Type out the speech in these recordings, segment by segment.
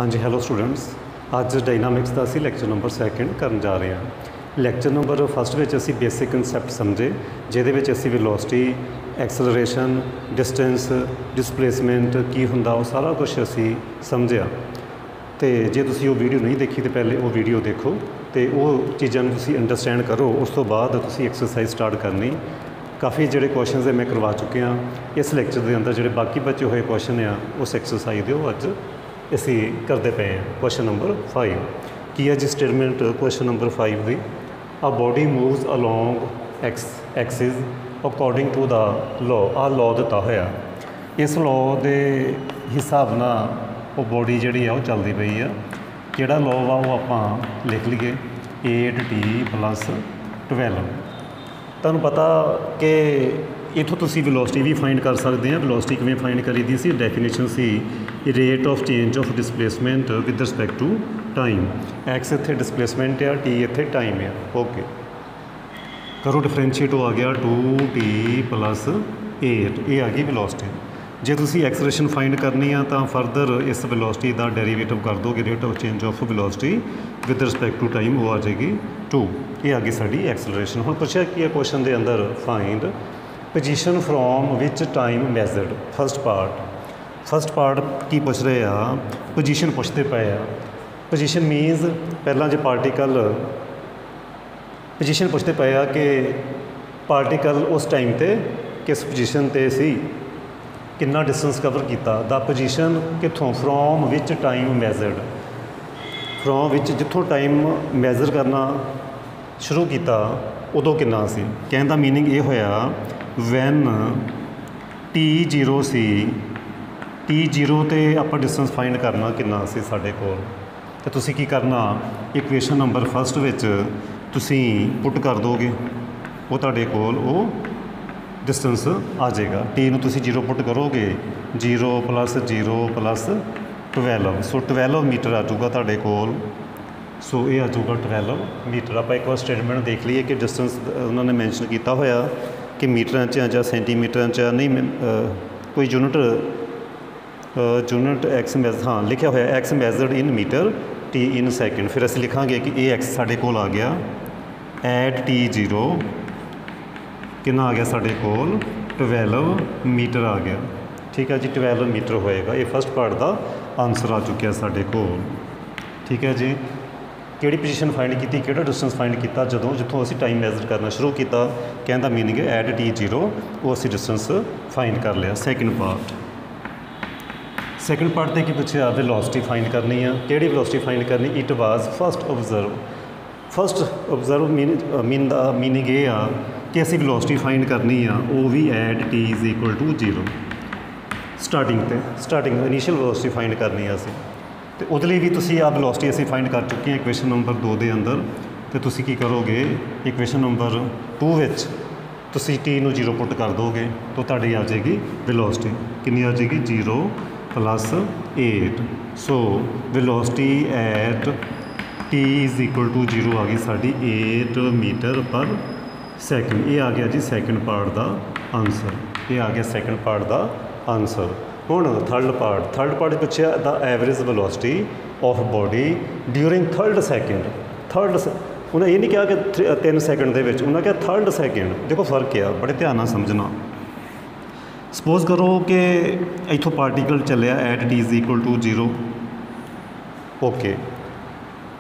हाँ जी, hello students. अज dynamics का असी लैक्चर नंबर 2 करन जा रहे हैं। लैक्चर नंबर फस्ट में असी बेसिक कंसैप्ट समझे, जिहदे विच असी वेलोसिटी, एक्सलरेशन, डिस्टेंस, डिसप्लेसमेंट की हुंदा वो सारा कुछ असी समझिया। तो जे तुसीं वो वीडियो नहीं देखी तो पहले वो वीडियो देखो तो वो चीज़ों तुसीं अंडरस्टैंड करो। उस तो बाद तुसीं एक्सरसाइज स्टार्ट करनी। काफ़ी जोड़े क्वेश्चन मैं करवा चुके हैं इस लैक्चर के अंदर। जोड़े बाकी बचे हुए क्वेश्चन आ उस एक्सरसाइज दे अज असी करते पे हैं। क्वेश्चन नंबर 5 की है जी स्टेटमेंट क्वेश्चन नंबर 5 दी। A body moves along axis according to the law. आ लॉ दिता होया, इस लॉ के हिसाब ना वो बॉडी जी चलती पई है। किहड़ा लॉ वा वो आप लिख लीए 8t + 12। तुहानूं पता कि इत्थों तुसीं वेलोसिटी भी फाइंड कर सकते हैं। वेलोसिटी किवें फाइंड करी दी सी, डेफिनेशन सी rate of change of displacement with respect to time. X इत्थे डिसप्लेसमेंट आ, टी इत्थे टाइम आ। ओके करो डिफरेंशिएट, हो आ गया 2t + 8। ये आ गई वेलोसिटी। जे तुसीं एक्सलेरेशन फाइंड करनी है तो फरदर इस वेलोसिटी का डेरीवेटिव कर दोगे, rate of change of velocity with respect to time, वो आ जाएगी 2। ये आ गई साडी एक्सलरेशन। हुण पुछिया कि क्वेश्चन के अंदर find position from which time measured. First part की पूछ रहे आ, पोजीशन पूछते पे आ। पोजीशन मीनस पहला जो पार्टिकल पोजीशन पूछते पे आ कि पार्टिकल उस टाइम ते किस पोजीशन ते सी, कितना डिस्टेंस कवर किया। द पोजीशन कितों from which time measured, from which जितों टाइम मैजर करना शुरू किया उदों कितना सी। कहने का मीनिंग ये होया वैन t0 सी, t0 ते आप डिस्टेंस फाइंड करना कितना सी साडे कोल। तो तुसीं की करना, इक्वेशन नंबर फस्ट विच तुसीं पुट कर दोगे, वो तुहाडे कोल वो डिस्टेंस आ जाएगा। टी नूं तुसीं 0 पुट करोगे, 0 + 0 + 12, सो 12 मीटर आ जाऊगा तुहाडे कोल। सो ये आ जाऊगा 12 मीटर। आप एक बार स्टेटमेंट देख लीए कि डिस्टेंस उन्होंने मैंशन किया होया कि मीटर च सेंटीमीटर च नहीं, कोई यूनिट एक्स मैज, हाँ लिखा होया x मैजर्ड in metre, T in second. फिर असीं लिखांगे कि ये एक्स साडे कोल आ गया एट t0 कितना आ गया साडे कोल 12 मीटर आ गया। ठीक है जी, 12 मीटर होएगा। ये फस्ट पार्ट का आंसर आ चुका साडे कोल। ठीक है जी, किहड़ी पोजीशन फाइंड की, किहड़ा डिस्टेंस फाइंड किया जदों जितों असीं टाइम मैजर करना शुरू किया। कहने का मीनिंग है एट t0 वो असीं डिस्टेंस फाइंड कर लिया। सैकेंड पार्ट ते की पूछा, वेलोसिटी फाइंड करनी है। किहड़ी वेलोसिटी फाइंड करनी, it was first observe meaning ये आ कि असीं वेलोसिटी फाइंड करनी आ, वो भी at t = 0। Starting initial velocity find करनी है असीं। तो उहदे लई भी तुसीं आ वेलोसिटी असीं फाइंड कर चुके हैं इक्वेशन नंबर 2 के अंदर। तो तुसीं की करोगे, इक्वेशन नंबर 2 विच तुसीं t नूं 0 पुट कर दोगे तो तुहाडी आ जाएगी वेलोसिटी। कितनी आ जाएगी, 0 + 8। सो वेलोसिटी एट t = 0 आ गई साडी 8 मीटर पर सैकेंड। ये आ गया जी सैकेंड पार्ट का आंसर। ये आ गया सैकेंड पार्ट का आंसर। हुण थर्ड पार्ट पूछा the average velocity of body during third second. उन्हें ये नहीं कहा कि 3 सैकेंड के विच, उन्हें कहा थर्ड सैकेंड। देखो फर्क है, बड़े ध्यान नाल समझना। सपोज करो कि इत्थों पार्टिकल चलिया एट t = 0। ओके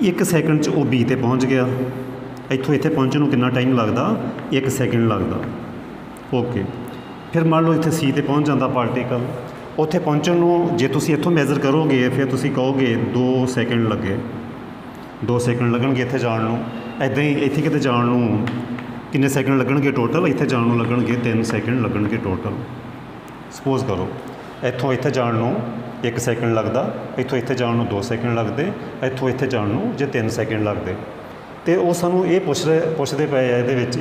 1 सैकेंड वो बी ते पहुँच गया। इत्थों इत्थे पहुँचने में कितना टाइम लगता, 1 सैकेंड लगता। ओके फिर मान लो इत्थे सी ते पहुँच जाता पार्टिकल। उत्थे पहुँचने में जे तुसीं इत्थों मैजर करोगे फिर तुसीं कहोगे 2 सैकेंड लगे, 2 सैकेंड लगणगे इत्थे जाण नूं। ऐदां ही इत्थे किते जाण नूं किन्ने सैकेंड लगणगे टोटल, इत्थे जाण नूं लगणगे 3 सैकेंड लगणगे टोटल। सपोज करो इत्थों इत्थे जाण नूं 1 सैकेंड लगता, इत्थों इत्थे जाण नूं 2 सैकेंड लगते, इत्थों इत्थे जाण नूं जे 3 सैकेंड लगते। तो वो सानू ये पुछते पे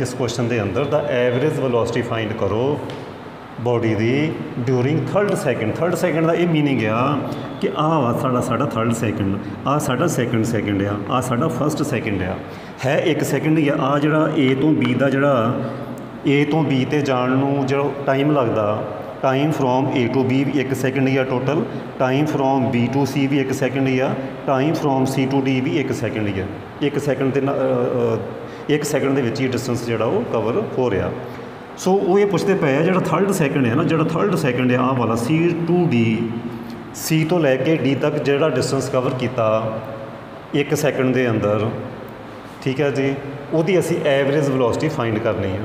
इस क्वेश्चन के अंदर द एवरेज वेलोसिटी फाइंड करो बॉडी की ड्यूरिंग थर्ड सैकेंड का ये मीनिंग आ कि साडा थर्ड सैकेंड, आ साडा सैकेंड आ साडा फस्ट सैकेंड है 1 सैकेंड ही आ जिहड़ा ए तो बी का जिहड़ा ए तो बी ते जाण नूं जो टाइम लगता time from A to B भी 1 सैकेंड ही आ total, time from B to C भी 1 सैकेंड ही आ, time from C to D भी 1 सैकेंड ही आ। 1 सैकेंड के 1 सैकेंड के विच ही डिस्टेंस जोड़ा वो कवर हो रहा। सो वो ये पूछते पे है जो थर्ड सैकेंड है ना, जो थर्ड सैकेंड है आ वाला सी टू डी, सी तो लैके डी तक जो डिस्टेंस कवर किया 1 सैकेंड के अंदर, ठीक है जी, ਉਹਦੀ ਅਸੀਂ एवरेज वेलोसिटी फाइंड करनी है।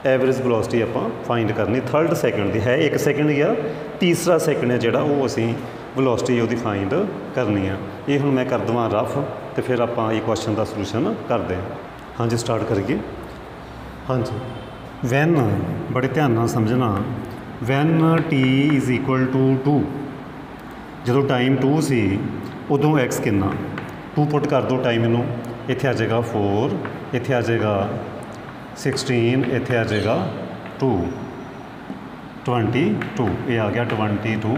एवरेज वेलोसिटी ਆਪਾਂ फाइंड करनी थर्ड सैकेंड की है, 1 सैकेंड ही आ, तीसरा सैकेंड है जोड़ा वो असी वेलोसिटी ਉਹਦੀ फाइंड करनी है। ये हुण मैं कर देवां रफ तो फिर आप ये क्वेश्चन का सलूशन करते हैं। हाँ जी स्टार्ट करिए। हाँ जी, वैन बड़े ध्यान नाल समझना, when t is equal to 2, जो टाइम 2 सी उदों एक्स कितना 2 पुट कर दो टाइम नूं, इत्थे आ जाएगा 4, इत्थे आ जाएगा 16, इत्थे आ जाएगा 2, 22, ये आ गया 22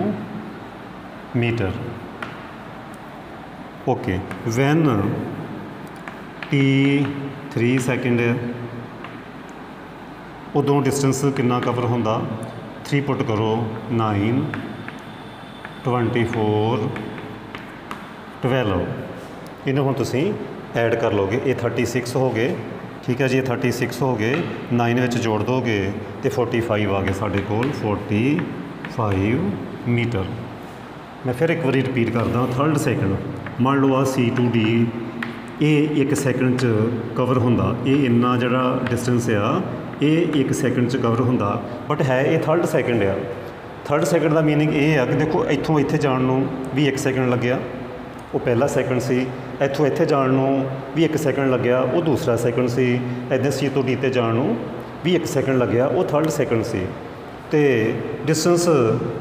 metre. Okay, when t 3 second है उदों डिस्टेंस कितना कवर होंदा, 3 पुट करो 9, 24, 12, इन्हों हम तुसीं ऐड कर लोगे, ये 36 हो गए, ठीक है जी, ये 36 हो गए, 9 में जोड़ दोगे तो 45 आ गए साढ़े कोल, 45 मीटर। मैं फिर एक बार रिपीट करदा, थर्ड सैकेंड मान लो आ सी टू डी ये 1 सैकेंड च कवर होंदा, ये इन्ना जड़ा डिस्टेंस आ ये 1 सैकेंड च कवर होंदा, बट है ये थर्ड सैकेंड आ। थर्ड सैकेंड का मीनिंग ये आ कि देखो इत्थों इत्थे जाण नूं भी 1 सैकेंड लग्या, वो पहला सैकेंड सी, इत्थों इत्थे जाण नूं भी 1 सैकेंड लग्या, वो दूसरा सैकेंड सी, इदां सी तो डी ते जाण नूं भी 1 सैकेंड लग्या, वो थर्ड सैकेंड सी। तो डिस्टेंस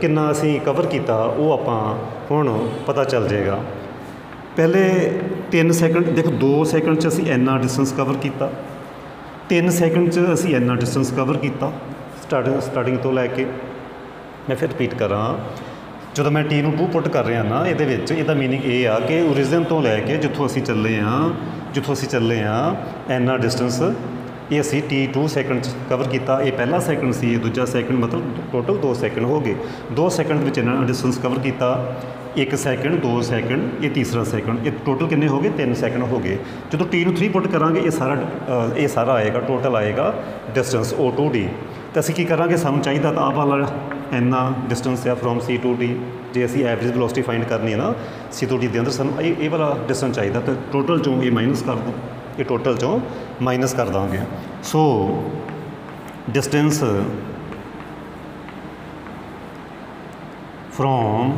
कितना असी कवर किया वो आपां हुण पता चल जाएगा। पहले 3 सैकेंड देखो, 2 सैकेंड च असी इन्ना डिस्टेंस कवर किया, 3 सैकेंड च असी इन्ना डिस्टेंस कवर किया स्टार्टिंग तो लैके। मैं फिर रिपीट करा, जो मैं टी 2 पुट कर रहा ना, ये मीनिंग ये आ कि ओरिजिन तो लैके जितों असी चले इन्ना डिस्टेंस ये असी टी 2 सैकेंड कवर किया, ये पहला सैकेंड सी, ये दूजा सैकेंड, मतलब टोटल 2 सैकेंड हो गए। 2 सैकेंड में इन्ना डिस्टेंस कवर किया, 1 सैकेंड, 2 सैकेंड, ये तीसरा सैकेंड, ये टोटल कितने हो गए, 3 सैकेंड हो गए। जो टी 3 पुट करांगे ये सारा आएगा, टोटल आएगा डिस्टेंस ओ टू डी। तो असी की करांगे, सानूं चाहिदा तो आप वाला इन्ना डिस्टेंस आ फ्रॉम सी टू डी, जे असी एवरेज वेलोसिटी फाइंड करनी है ना सी टू डी के अंदर, सानूं ये वाला डिस्टेंस चाहिए, तो टोटल चों ये माइनस कर दो, ये टोटल चों माइनस कर देंगे। सो डिस्टेंस फ्रॉम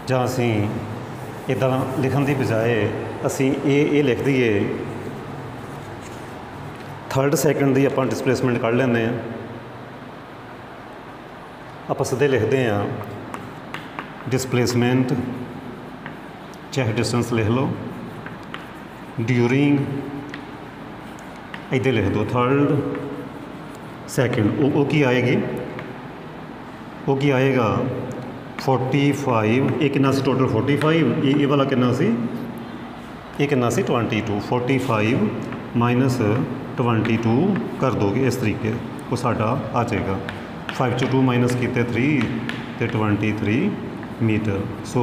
ਜਾਂ ਅਸੀਂ ਇੱਦਾਂ ਲਿਖਣ ਦੀ ਬਜਾਏ ਅਸੀਂ ਇਹ ਲਿਖ ਦਈਏ, थर्ड सैकेंड की ਆਪਾਂ डिसप्लेसमेंट ਕੱਢ ਲੈਂਦੇ ਹਾਂ, ਆਪਾਂ ਸਿੱਧੇ ਲਿਖਦੇ ਹਾਂ डिसप्लेसमेंट चाहे डिस्टेंस लिख लो ड्यूरिंग, इधर लिख दो थर्ड सैकेंड, वो की आएगी, वो की आएगा 45, ये कितना सी टोटल 45, ये वाला कितना सी, ये कितना सी 22, 45 माइनस 22 कर दोगे इस तरीके, वो साडा आ जाएगा 5 च 2 माइनस किए 3 तो 23 मीटर। सो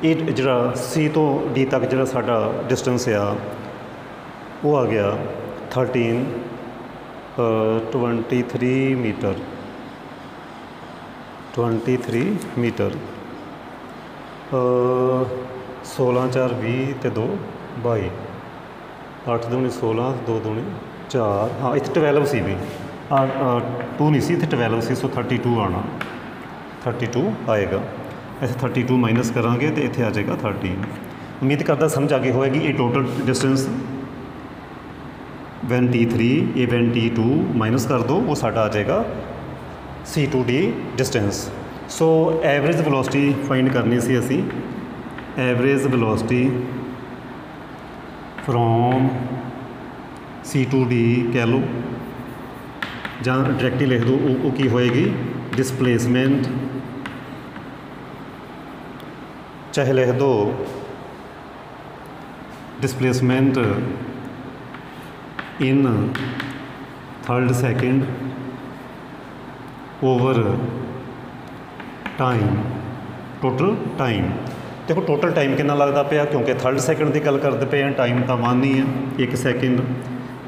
ये जरा सी तो डी तक जो साडा डिस्टेंस आ वो आ गया 23 मीटर, 23 मीटर। 16 4 20 तो 2 22, 8 दूनी 16, 2 दूनी 4, हाँ इतने 12 सी भी 2 नहीं सी, इतने 12 सी, सो 32 आना, 32 आएगा। ऐसे 32 माइनस करांगे तो इतने आ जाएगा 13। उम्मीद करता समझ आ गई होएगी। ये टोटल डिस्टेंस वैन T3 ये वैन T2 माइनस कर दो, वो साडा आ जाएगा C2D distance. So average velocity find करनी सी असी, एवरेज वेलोसिटी फ्रॉम C2D कह लो, ਜਾਂ डायरैक्टली लिख दो, वो की होएगी डिसप्लेसमेंट चाहे लिख दो displacement in third second over time, total time. देखो टोटल टाइम कितना लगता पाया, क्योंकि थर्ड सेकेंड की गल करते पे हैं, टाइम तो 1 ही है, 1 सेकेंड,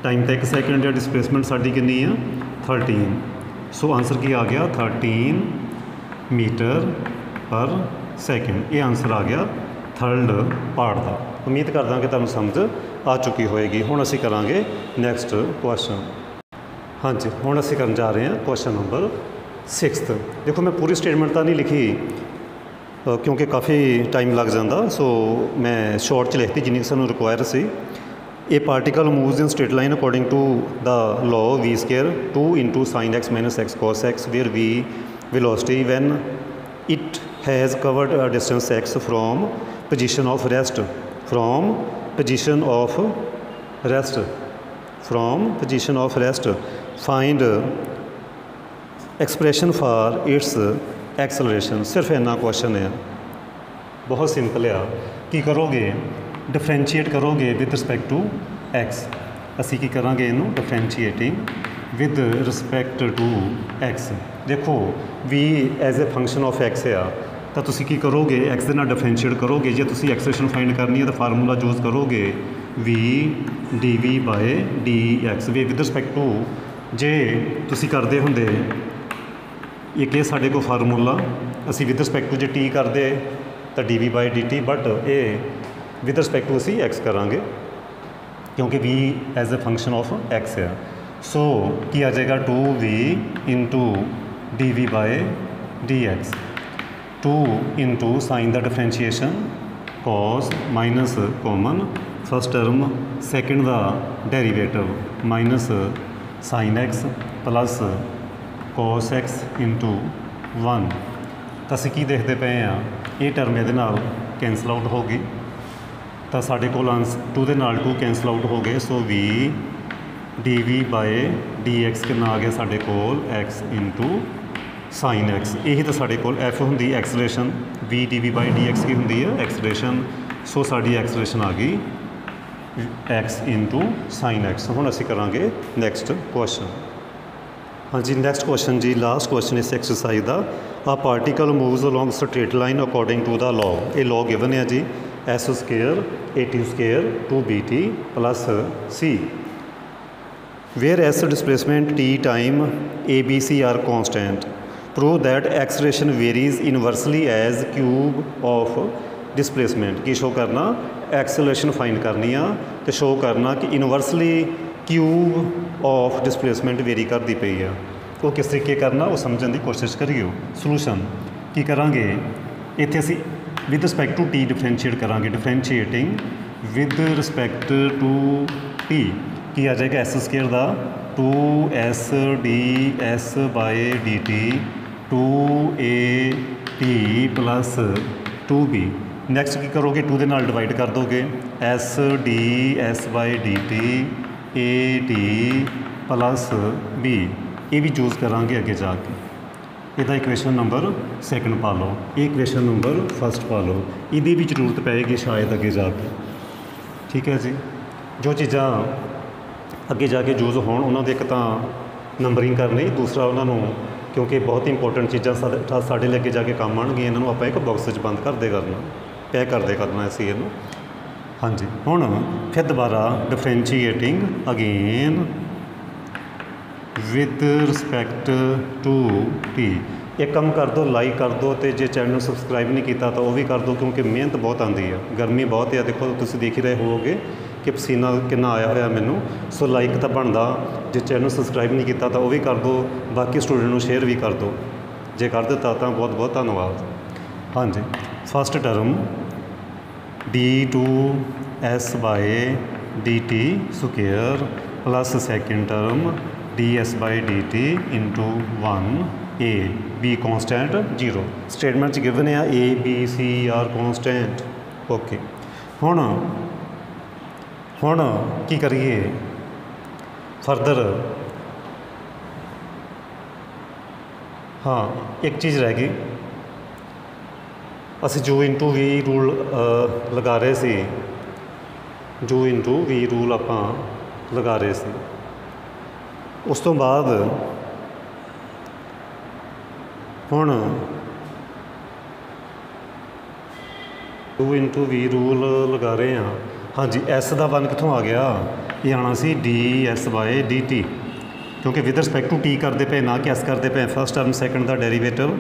टाइम तो 1 सेकेंड है, डिस्प्लेसमेंट साडी कितनी है 13। सो आंसर की आ गया 13 मीटर पर सेकेंड। ये आंसर आ गया थर्ड पार्ट का। उम्मीद करदा कि तुहानूं समझ आ चुकी होएगी। हुण असीं करांगे नैक्सट क्वेश्चन। हाँ जी, हुण असीं करन जा रहे हैं क्वेश्चन नंबर 6। देखो मैं पूरी स्टेटमेंट तो नहीं लिखी क्योंकि काफ़ी टाइम लग जाता, सो मैं शॉर्ट च लिखती जिन्नी सानूं रिक्वायर सी। A particle moves in straight line according to the law v square 2 × sin x - x cos x, where v velocity when it has covered a distance x from position of rest, from position of rest, from position of rest, find expression for its acceleration. सिर्फ इन्ना question है, बहुत simple आ। की करोगे differentiate करोगे with respect to x. असी की करांगे इनू differentiating with respect to X. देखो V as a function of X आ, तो तुसी की करोगे एक्स के नाल डिफरेंशिएट करोगे। जे तुसी एक्सलरेशन फाइंड करनी है तो फार्मूला यूज़ करोगे V D we by D X. V with respect to जे तुसी करदे हुंदे एक ये साढ़े को फार्मूला असी विद रिस्पैक्ट टू जे टी करते तो D we by D T, but ये विद रिस्पैक्ट टू असी एक्स करांगे क्योंकि V as a function of X है। सो की आ जाएगा 2v into D we by D X, 2 into sine the differentiation cos minus common first term, second the derivative minus sine x plus cos x into 1। तो असीं की देखते पे हाँ, ये टर्म ये कैंसल आउट हो गई, तो साढ़े को आंसर 2 के नाल 2 कैंसल आउट हो गए। So v D we by D x कितना आ गया साढ़े कोल एक्स इंटू साइन एक्स। यही तो साढ़े कोल एफ होंगी acceleration, v D we by D x की होंगी है एक्सलेशन। सो साड़ी एक्सलेशन आ गई एक्स इंटू साइन एक्स। हुण असीं करांगे नैक्सट क्वेश्चन। हाँ जी, नैक्सट क्वेश्चन जी, लास्ट क्वेश्चन इस एक्सरसाइज का। आ particle moves along straight line according to the law. ये लॉ गिवन है जी, S square A T square 2bt plus C, where S displacement T time A B C are constant, prove that acceleration varies inversely as cube of displacement. की show करना acceleration find करनी आ तो show करना कि inversely cube of displacement very करती पई है। वो किस तरीके करना वो समझने की कोशिश करियो। सलूशन की करांगे इत्थे असी with respect to T differentiate करांगे, differentiating with respect to T की आ जाएगा एस स्केयर का 2s D S by D T 2a T plus 2b। Next की करोगे 2 के नाल डिवाइड कर दोगे S D S by D T A T plus B. ये भी यूज़ करांगे अगे जाके। ਇਹਦਾ इक्वेशन नंबर 2 पा लो, ये इक्वेशन नंबर 1 पा लो। ਇਹਦੀ भी जरूरत पैगी शायद अगे जाके। ठीक है जी, जो चीज़ां अगे जाके यूज़ होण उन्होंने एक तो नंबरिंग करनी, दूसरा उन्होंने क्योंकि बहुत इंपोर्टेंट चीज़ां साढ़े लिए अगे जाके काम आउणगीਆਂ, इन्हों आप एक बॉक्स बंद करते करना, पैक करते करना असीं इहनूं। हाँ जी, हुण फिर दोबारा differentiating again with respect to t. एक काम कर दो, लाइक कर दो, तो जे चैनल सबसक्राइब नहीं किया तो वह भी कर दो क्योंकि मेहनत बहुत आती है, गर्मी बहुत है। देखो तुसीं देख ही रहे होवोगे कि पसीना कितना आया होया मैनू। सो लाइक तो बनता, जे चैनल सबसक्राइब नहीं किया तो वह भी कर दो, बाकी स्टूडेंट को शेयर भी कर दो। जे कर दिता तो बहुत बहुत धन्यवाद। हाँ जी, first term d2s by D T square plus second term ds by D T into 1a b constant 0। Statement given है a b c are constant. Okay, हुण की करिए फरदर। हाँ, एक चीज़ रह गई, ਅਸੀਂ U ਇੰਟੂ V ਰੂਲ ਲਗਾ ਰਹੇ ਸੀ, U ਇੰਟੂ V ਰੂਲ ਆਪਾਂ ਲਗਾ ਰਹੇ ਸੀ। ਉਸ ਤੋਂ ਬਾਅਦ ਹੁਣ U ਇੰਟੂ V ਰੂਲ ਲਗਾ ਰਹੇ ਹਾਂ। ਹਾਂਜੀ, S ਦਾ ਵਨ ਕਿੱਥੋਂ ਆ ਗਿਆ? ਇਹ ਆਉਣਾ ਸੀ ds/dt, ਕਿਉਂਕਿ ਵਿਦ ਰਿਸਪੈਕਟ ਟੂ ਟੀ ਕਰਦੇ ਪਏ ਨਾ ਕਿ S ਕਰਦੇ ਪਏ। ਫਸਟ ਟਰਮ ਸੈਕਿੰਡ ਦਾ ਡੈਰੀਵੇਟਿਵ,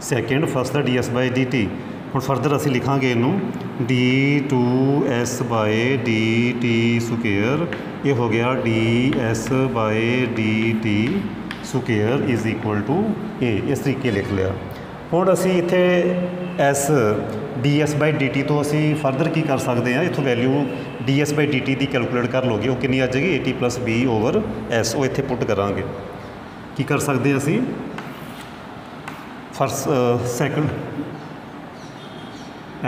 ਸੈਕਿੰਡ ਫਸਟ ਦਾ ds/dt। ਹੁਣ ਫਰਦਰ ਅਸੀਂ ਲਿਖਾਂਗੇ ਇਹਨੂੰ d2s/dt ਸਕੁਏਅਰ, ਇਹ ਹੋ ਗਿਆ ds/dt square is equal to a। ਇਸ ਤਰੀਕੇ ਲਿਖ ਲਿਆ। ਹੁਣ ਅਸੀਂ ਇੱਥੇ s ds/dt ਤੋਂ ਅਸੀਂ ਫਰਦਰ ਕੀ ਕਰ ਸਕਦੇ ਹਾਂ? ਇੱਥੋਂ ਵੈਲਿਊ ds/dt ਦੀ ਕੈਲਕੂਲੇਟ ਕਰ ਲਓਗੇ। ਉਹ ਕਿੰਨੀ ਆ ਜਾਏਗੀ? at + b/s। ਉਹ ਇੱਥੇ ਪੁੱਟ ਕਰਾਂਗੇ। ਕੀ ਕਰ ਸਕਦੇ ਅਸੀਂ? First second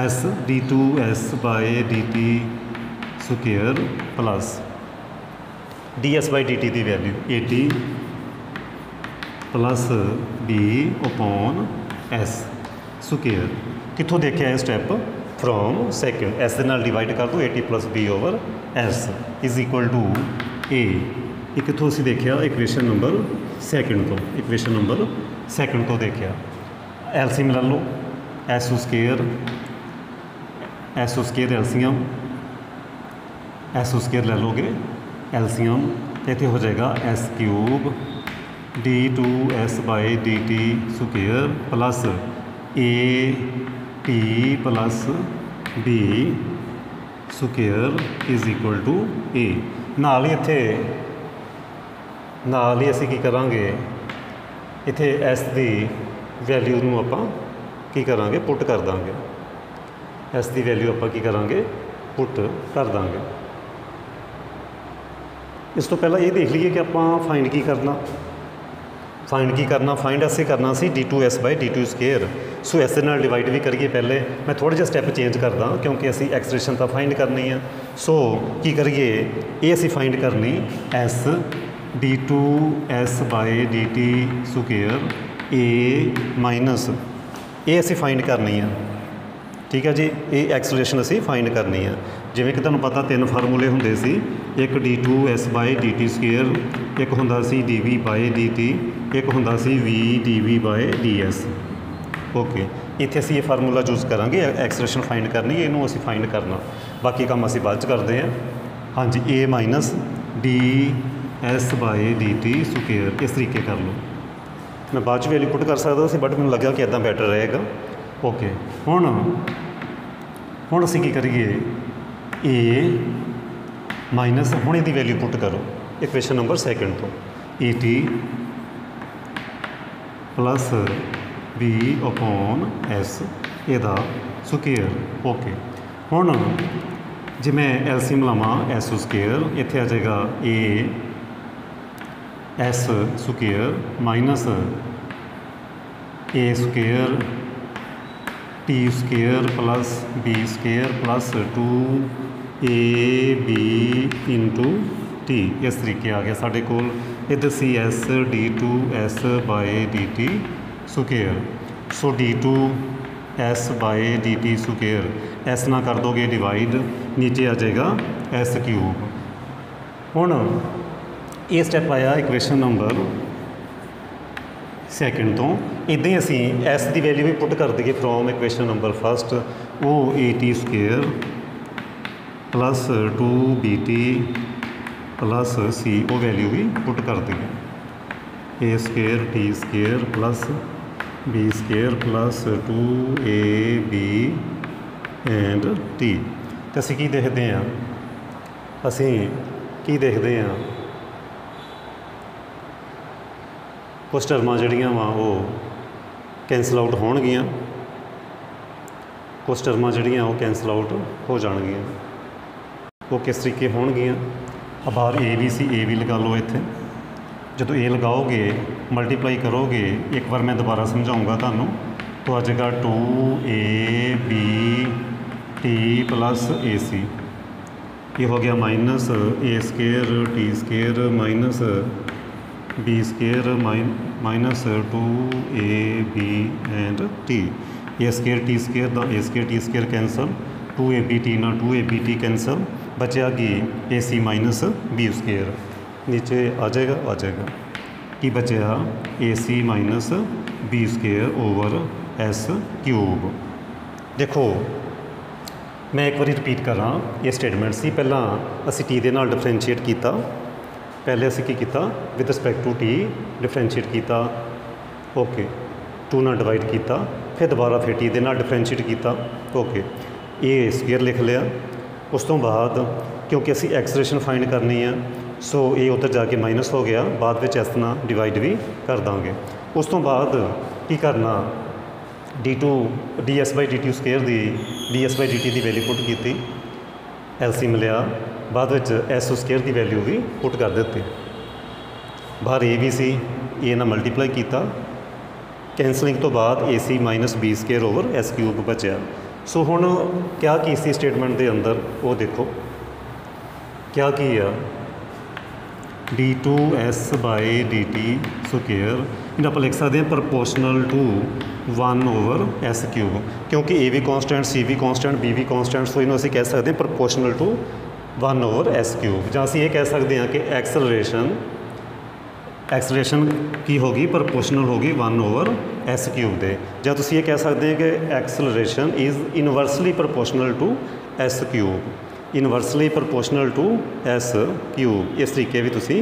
s d2s/dt square plus ds/dt the value at + b/s square. ਕਿੱਥੋਂ ਦੇਖਿਆ ਇਹ ਸਟੈਪ? From second. s ਦੇ ਨਾਲ ਡਿਵਾਈਡ ਕਰ ਦਿਓ, at + b/s is equal to a। ਇਹ ਕਿੱਥੋਂ ਅਸੀਂ ਦੇਖਿਆ? ਇਕੁਏਸ਼ਨ ਨੰਬਰ ਸੈਕਿੰਡ ਤੋਂ। ਇਕੁਏਸ਼ਨ ਨੰਬਰ ਸੈਕਿੰਡ ਤੋਂ ਦੇਖਿਆ। ਐਲਸੀਐਮ ਲੈ ਲਓ, s square LCM, s square ਲੈ ਲਓਗੇ ਐਲਸੀਐਮ, ਇੱਥੇ ਹੋ ਜਾਏਗਾ s³ d2s/dt square plus at + b square is equal to a। ਨਾਲ ਹੀ ਅਸੀਂ ਕੀ ਕਰਾਂਗੇ? ਇੱਥੇ s ਦੀ ਵੈਲਿਊ ਨੂੰ ਆਪਾਂ ਕੀ ਕਰਾਂਗੇ? ਪੁੱਟ ਕਰ ਦਾਂਗੇ। s ਦੀ ਵੈਲਿਊ ਆਪਾਂ ਕੀ ਕਰਾਂਗੇ? ਪੁੱਟ ਕਰ ਦਾਂਗੇ। ਇਸ ਤੋਂ ਪਹਿਲਾਂ ਇਹ ਦੇਖ ਲਈਏ ਕਿ ਆਪਾਂ ਫਾਈਂਡ ਕੀ ਕਰਨਾ। ਫਾਈਂਡ ਅਸੀਂ ਕਰਨਾ ਸੀ d2s/dt ਸਕੁਏਅਰ। ਸੋ s ਦੇ ਨਾਲ ਡਿਵਾਈਡ ਵੀ ਕਰੀਏ ਪਹਿਲੇ। ਮੈਂ ਥੋੜ੍ਹਾ ਜਿਹਾ ਸਟੈਪ ਚੇਂਜ ਕਰਦਾ ਕਿਉਂਕਿ ਅਸੀਂ ਐਕਸਪ੍ਰੈਸ਼ਨ ਤਾਂ ਫਾਈਂਡ ਕਰਨੀ ਆ। ਸੋ ਕੀ ਕਰੀਏ? ਇਹ ਅਸੀਂ ਫਾਈਂਡ ਕਰਨੀ s d2s/dt square a minus ਇਹ ਅਸੀਂ ਫਾਈਂਡ ਕਰਨੀ ਆ। ਠੀਕ ਹੈ ਜੀ, ਇਹ ਐਕਸਲਰੇਸ਼ਨ ਅਸੀਂ ਫਾਈਂਡ ਕਰਨੀ ਆ। ਜਿਵੇਂ ਕਿ ਤੁਹਾਨੂੰ ਪਤਾ 3 ਫਾਰਮੂਲੇ ਹੁੰਦੇ ਸੀ, ਇੱਕ d2s/dt ਸਕੁਏਅਰ, ਇੱਕ ਹੁੰਦਾ ਸੀ dv/dt, ਇੱਕ ਹੁੰਦਾ ਸੀ v dv/ds। ਓਕੇ, ਇੱਥੇ ਅਸੀਂ ਇਹ ਫਾਰਮੂਲਾ ਯੂਜ਼ ਕਰਾਂਗੇ ਐਕਸਲਰੇਸ਼ਨ ਫਾਈਂਡ ਕਰਨੀ। ਇਹਨੂੰ ਅਸੀਂ ਫਾਈਂਡ ਕਰਨਾ, ਬਾਕੀ ਕੰਮ ਅਸੀਂ ਬਾਅਦ 'ਚ ਕਰਦੇ ਹਾਂ। ਹਾਂਜੀ, a ਮਾਈਨਸ ds/dt ਸਕੁਏਅਰ ਇਸ ਤਰੀਕੇ ਕਰ ਲਓ। ਮੈਂ ਬਾਅਦ 'ਚ ਵੈਲਿਊ ਪੁੱਟ ਕਰ ਸਕਦਾ ਸੀ, ਬਟ ਮੈਨੂੰ ਲੱਗਿਆ ਕਿ ਇੱਦਾਂ ਬੈਟਰ ਰਹੇਗਾ। ਓਕੇ, ਹੁਣ ਅਸੀਂ ਕੀ ਕਰੀਏ? a ਮਾਈਨਸ, ਹੁਣ ਇਹਦੀ ਵੈਲਿਊ ਪੁੱਟ ਕਰੋ ਇਕੁਏਸ਼ਨ ਨੰਬਰ ਸੈਕਿੰਡ ਤੋਂ, at + b/s ਇਹਦਾ ਸਕੁਏਅਰ। ਓਕੇ, ਹੁਣ ਜੇ ਮੈਂ ਐਲਸੀਐਮ ਲਵਾਂ s ਸਕੁਏਅਰ, ਇੱਥੇ ਆ ਜਾਏਗਾ a s square minus a square t square plus b square plus 2ab into t। ਇਸ ਤਰੀਕੇ ਆ ਗਿਆ ਸਾਡੇ ਕੋਲ। ਇੱਧਰ ਸੀ s d2s/dt ਸਕੁਏਅਰ। ਸੋ d2s/dt ਸਕੁਏਅਰ s ਨਾਲ ਕਰ ਦੋਗੇ ਡਿਵਾਈਡ, ਨੀਚੇ ਆ ਜਾਏਗਾ s³। ਹੁਣ ਇਹ ਸਟੈਪ ਆਇਆ ਇਕੁਏਸ਼ਨ ਨੰਬਰ ਸੈਕਿੰਡ ਤੋਂ। ਇੱਦਾਂ ਹੀ ਅਸੀਂ s ਦੀ ਵੈਲਿਊ ਵੀ ਪੁੱਟ ਕਰ ਦਈਏ ਫਰੋਮ ਇਕੁਏਸ਼ਨ ਨੰਬਰ ਫਸਟ। ਉਹ at square plus 2bt plus c, ਉਹ ਵੈਲਿਊ ਵੀ ਪੁੱਟ ਕਰ ਦਈਏ। a square t square plus b square plus 2ab and t। ਅਤੇ ਅਸੀਂ ਕੀ ਦੇਖਦੇ ਹਾਂ? ਕੁਛ ਟਰਮਾਂ ਜਿਹੜੀਆਂ ਵਾ ਉਹ ਕੈਂਸਲ ਆਊਟ ਹੋਣਗੀਆਂ, ਕੁਛ ਟਰਮਾਂ ਜਿਹੜੀਆਂ ਉਹ ਕੈਂਸਲ ਆਊਟ ਹੋ ਜਾਣਗੀਆਂ। ਉਹ ਕਿਸ ਤਰੀਕੇ ਹੋਣਗੀਆਂ? ਬਾਹਰ a ਵੀ ਸੀ, a ਵੀ ਲਗਾ ਲਓ ਇੱਥੇ। ਜਦੋਂ a ਲਗਾਓਗੇ, ਮਲਟੀਪਲਾਈ ਕਰੋਗੇ, ਇੱਕ ਵਾਰ ਮੈਂ ਦੁਬਾਰਾ ਸਮਝਾਊਂਗਾ ਤੁਹਾਨੂੰ, ਤਾਂ ਆ ਜਾਏਗਾ 2ab t ਪਲੱਸ ac। ਇਹ ਹੋ ਗਿਆ minus a square t square minus b square minus 2ab and t। A square T square दा A square T square cancel 2ab T ना 2ab टी कैंसल बचा कि AC माइनस बी स्केयर नीचे आ जाएगा कि बचा AC minus b square over S cube. देखो मैं एक बार रिपीट करा ये स्टेटमेंट सी पहला असी टी दे नाल डिफरेंशिएट किया पहले असी की किया with respect to T differentiate किया ओके 2 नाल डिवाइड किया फिर दोबारा फिर टी दे नाल डिफरेंशिएट किया ओके ए स्केयर लिख लिया। उस तो बाद क्योंकि असी एक्सप्रेशन फाइंड करनी है सो ये उधर जाके माइनस हो गया बाद में इस तरह डिवाइड भी कर देंगे। उस तो बाद की करना d2 ds/dt स्केयर दी ds/dt की वैल्यू पुट की LCM लिया बाद S स्केयर की वैल्यू भी पुट कर दी बाहर ए भी सी ए ना मल्टीप्लाई किया कैंसलिंग तो बाद AC minus b square over S cube बचा। सो हुण क्या की सी स्टेटमेंट के अंदर वो देखो क्या की आ d2s/dt स्केयर इन्हें आप लिख सकते हैं proportional to 1 over S cube क्योंकि ए भी कॉन्सटेंट सी भी कॉन्सटेंट बी भी कॉन्सटेंट सो इन्हों असीं कह सकते हैं proportional to 1 over S cube जां असीं ये कह सकते हैं कि एक्सलरेशन की होगी प्रपोर्शनल होगी 1 ओवर S क्यूब दे जां तुसीं ये कह सकते हैं कि acceleration is inversely proportional to S cube inversely proportional to S cube इस तरीके भी तुसीं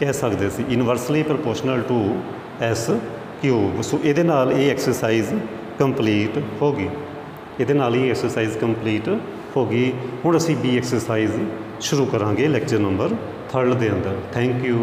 कह सकते सी inversely proportional to S cube. So ये नाल ये एक्सरसाइज कंप्लीट होगी ये नाल ही एक्सरसाइज कंप्लीट होगी। हुण असीं B एक्सरसाइज शुरू करांगे लैक्चर नंबर 3 दे अंदर। Thank you.